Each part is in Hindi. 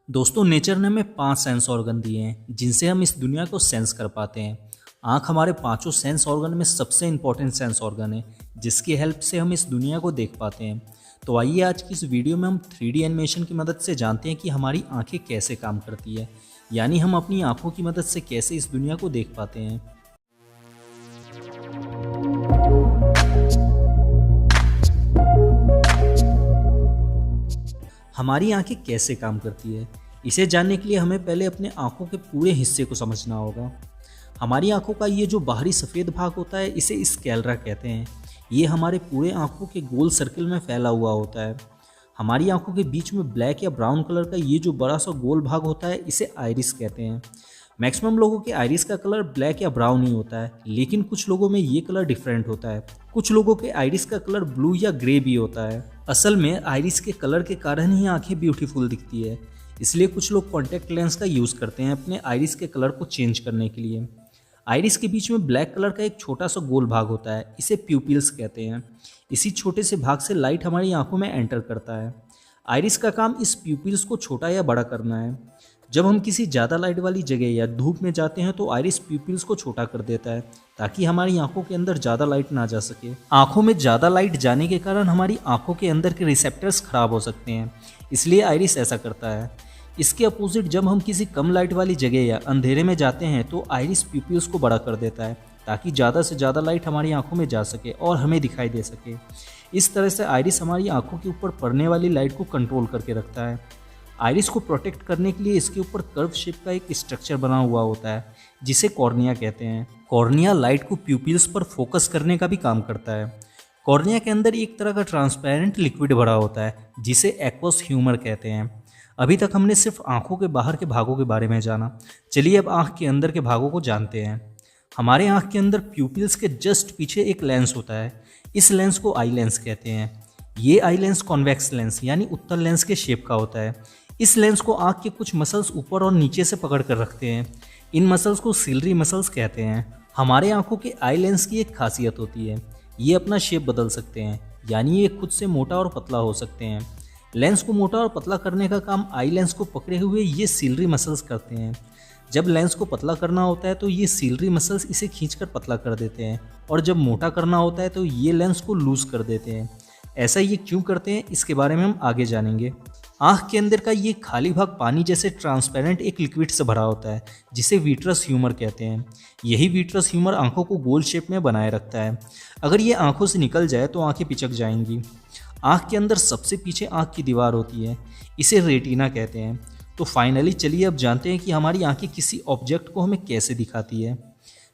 दोस्तों नेचर ने हमें 5 सेंस ऑर्गन दिए हैं जिनसे हम इस दुनिया को सेंस कर पाते हैं। आँख हमारे पांचों सेंस ऑर्गन में सबसे इम्पॉर्टेंट सेंस ऑर्गन है जिसकी हेल्प से हम इस दुनिया को देख पाते हैं। तो आइए आज की इस वीडियो में हम 3D एनिमेशन की मदद से जानते हैं कि हमारी आंखें कैसे काम करती है, यानी हम अपनी आंखों की मदद से कैसे इस दुनिया को देख पाते हैं। हमारी आंखें कैसे काम करती है, इसे जानने के लिए हमें पहले अपने आंखों के पूरे हिस्से को समझना होगा। हमारी आंखों का ये जो बाहरी सफ़ेद भाग होता है इसे स्क्लेरा कहते हैं। ये हमारे पूरे आंखों के गोल सर्कल में फैला हुआ होता है। हमारी आंखों के बीच में ब्लैक या ब्राउन कलर का ये जो बड़ा सा गोल भाग होता है इसे आइरिस कहते हैं। मैक्सिमम लोगों के आइरिस का कलर ब्लैक या ब्राउन ही होता है, लेकिन कुछ लोगों में ये कलर डिफरेंट होता है। कुछ लोगों के आइरिस का कलर ब्लू या ग्रे भी होता है। असल में आइरिस के कलर के कारण ही आंखें ब्यूटीफुल दिखती है, इसलिए कुछ लोग कॉन्टैक्ट लेंस का यूज़ करते हैं अपने आइरिस के कलर को चेंज करने के लिए। आइरिस के बीच में ब्लैक कलर का एक छोटा सा गोल भाग होता है, इसे प्यूपिल्स कहते हैं। इसी छोटे से भाग से लाइट हमारी आंखों में एंटर करता है। आइरिस का काम इस प्यूपिल्स को छोटा या बड़ा करना है। जब हम किसी ज़्यादा लाइट वाली जगह या धूप में जाते हैं तो आइरिस प्यूपिल्स को छोटा कर देता है ताकि हमारी आंखों के अंदर ज़्यादा लाइट ना जा सके। आंखों में ज़्यादा लाइट जाने के कारण हमारी आंखों के अंदर के रिसेप्टर्स खराब हो सकते हैं, इसलिए आइरिस ऐसा करता है। इसके अपोजिट जब हम किसी कम लाइट वाली जगह या अंधेरे में जाते हैं तो आइरिस प्यूपिल्स को बड़ा कर देता है ताकि ज़्यादा से ज़्यादा लाइट हमारी आंखों में जा सके और हमें दिखाई दे सके। इस तरह से आइरिस हमारी आंखों के ऊपर पड़ने वाली लाइट को कंट्रोल करके रखता है। आइरिस को प्रोटेक्ट करने के लिए इसके ऊपर कर्व शेप का एक स्ट्रक्चर बना हुआ होता है जिसे कॉर्निया कहते हैं। कॉर्निया लाइट को प्यूपिल्स पर फोकस करने का भी काम करता है। कॉर्निया के अंदर एक तरह का ट्रांसपेरेंट लिक्विड भरा होता है जिसे एक्वस ह्यूमर कहते हैं। अभी तक हमने सिर्फ आंखों के बाहर के भागों के बारे में जाना, चलिए अब आंख के अंदर के भागों को जानते हैं। हमारे आंख के अंदर प्यूपिल्स के जस्ट पीछे एक लेंस होता है, इस लेंस को आई लेंस कहते हैं। ये आई लेंस कॉन्वेक्स लेंस यानी उत्तल लेंस के शेप का होता है। इस लेंस को आंख के कुछ मसल्स ऊपर और नीचे से पकड़ कर रखते हैं। इन मसल्स को सिलरी मसल्स कहते हैं। हमारे आंखों के आई लेंस की एक खासियत होती है, ये अपना शेप बदल सकते हैं, यानी ये खुद से मोटा और पतला हो सकते हैं। लेंस को मोटा और पतला करने का काम आई लेंस को पकड़े हुए ये सिलरी मसल्स करते हैं। जब लेंस को पतला करना होता है तो ये सिलरी मसल्स इसे खींचकर पतला कर देते हैं, और जब मोटा करना होता है तो ये लेंस को लूज कर देते हैं। ऐसा ये क्यों करते हैं इसके बारे में हम आगे जानेंगे। आँख के अंदर का ये खाली भाग पानी जैसे ट्रांसपेरेंट एक लिक्विड से भरा होता है जिसे विट्रस ह्यूमर कहते हैं। यही विट्रस ह्यूमर आंखों को गोल शेप में बनाए रखता है। अगर ये आंखों से निकल जाए तो आंखें पिचक जाएंगी। आँख के अंदर सबसे पीछे आँख की दीवार होती है, इसे रेटिना कहते हैं। तो फाइनली चलिए अब जानते हैं कि हमारी आंखें किसी ऑब्जेक्ट को हमें कैसे दिखाती है।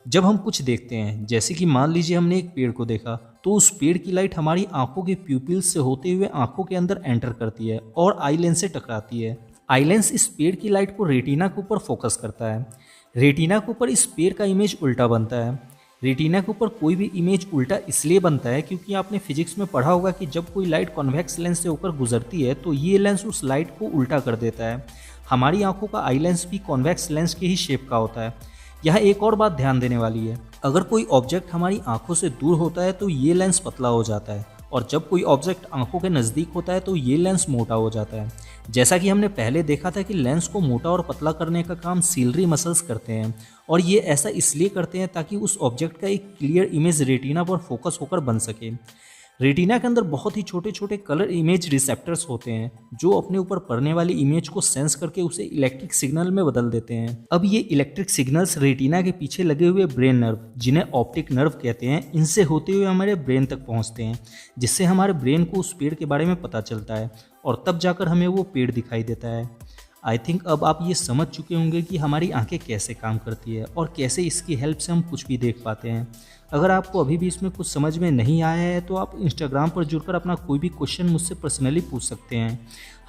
जब हम कुछ देखते हैं, जैसे कि मान लीजिए हमने एक पेड़ को देखा, तो उस पेड़ की लाइट हमारी आंखों के प्यूपिल्स से होते हुए आंखों के अंदर एंटर करती है और आई लेंस से टकराती है। आई लेंस इस पेड़ की लाइट को रेटिना के ऊपर फोकस करता है। रेटिना के ऊपर इस पेड़ का इमेज उल्टा बनता है। रेटिना के ऊपर कोई भी इमेज उल्टा इसलिए बनता है क्योंकि आपने फिजिक्स में पढ़ा होगा कि जब कोई लाइट कॉन्वेक्स लेंस से होकर गुजरती है तो ये लेंस उस लाइट को उल्टा कर देता है। हमारी आंखों का आई लेंस भी कॉन्वेक्स लेंस के ही शेप का होता है। यहाँ एक और बात ध्यान देने वाली है, अगर कोई ऑब्जेक्ट हमारी आंखों से दूर होता है तो ये लेंस पतला हो जाता है, और जब कोई ऑब्जेक्ट आंखों के नज़दीक होता है तो ये लेंस मोटा हो जाता है। जैसा कि हमने पहले देखा था कि लेंस को मोटा और पतला करने का काम सिलरी मसल्स करते हैं, और ये ऐसा इसलिए करते हैं ताकि उस ऑब्जेक्ट का एक क्लियर इमेज रेटिना पर फोकस होकर बन सके। रेटिना के अंदर बहुत ही छोटे छोटे कलर इमेज रिसेप्टर्स होते हैं जो अपने ऊपर पड़ने वाली इमेज को सेंस करके उसे इलेक्ट्रिक सिग्नल में बदल देते हैं। अब ये इलेक्ट्रिक सिग्नल्स रेटिना के पीछे लगे हुए ब्रेन नर्व, जिन्हें ऑप्टिक नर्व कहते हैं, इनसे होते हुए हमारे ब्रेन तक पहुंचते हैं, जिससे हमारे ब्रेन को उस पेड़ के बारे में पता चलता है और तब जाकर हमें वो पेड़ दिखाई देता है। आई थिंक अब आप ये समझ चुके होंगे कि हमारी आंखें कैसे काम करती है और कैसे इसकी हेल्प से हम कुछ भी देख पाते हैं। अगर आपको अभी भी इसमें कुछ समझ में नहीं आया है तो आप इंस्टाग्राम पर जुड़कर अपना कोई भी क्वेश्चन मुझसे पर्सनली पूछ सकते हैं।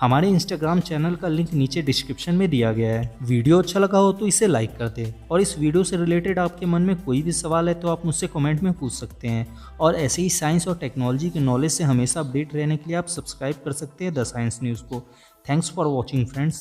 हमारे इंस्टाग्राम चैनल का लिंक नीचे डिस्क्रिप्शन में दिया गया है। वीडियो अच्छा लगा हो तो इसे लाइक कर दें, और इस वीडियो से रिलेटेड आपके मन में कोई भी सवाल है तो आप मुझसे कमेंट में पूछ सकते हैं। और ऐसे ही साइंस और टेक्नोलॉजी के नॉलेज से हमेशा अपडेट रहने के लिए आप सब्सक्राइब कर सकते हैं द साइंस न्यूज़ को। Thanks for watching friends.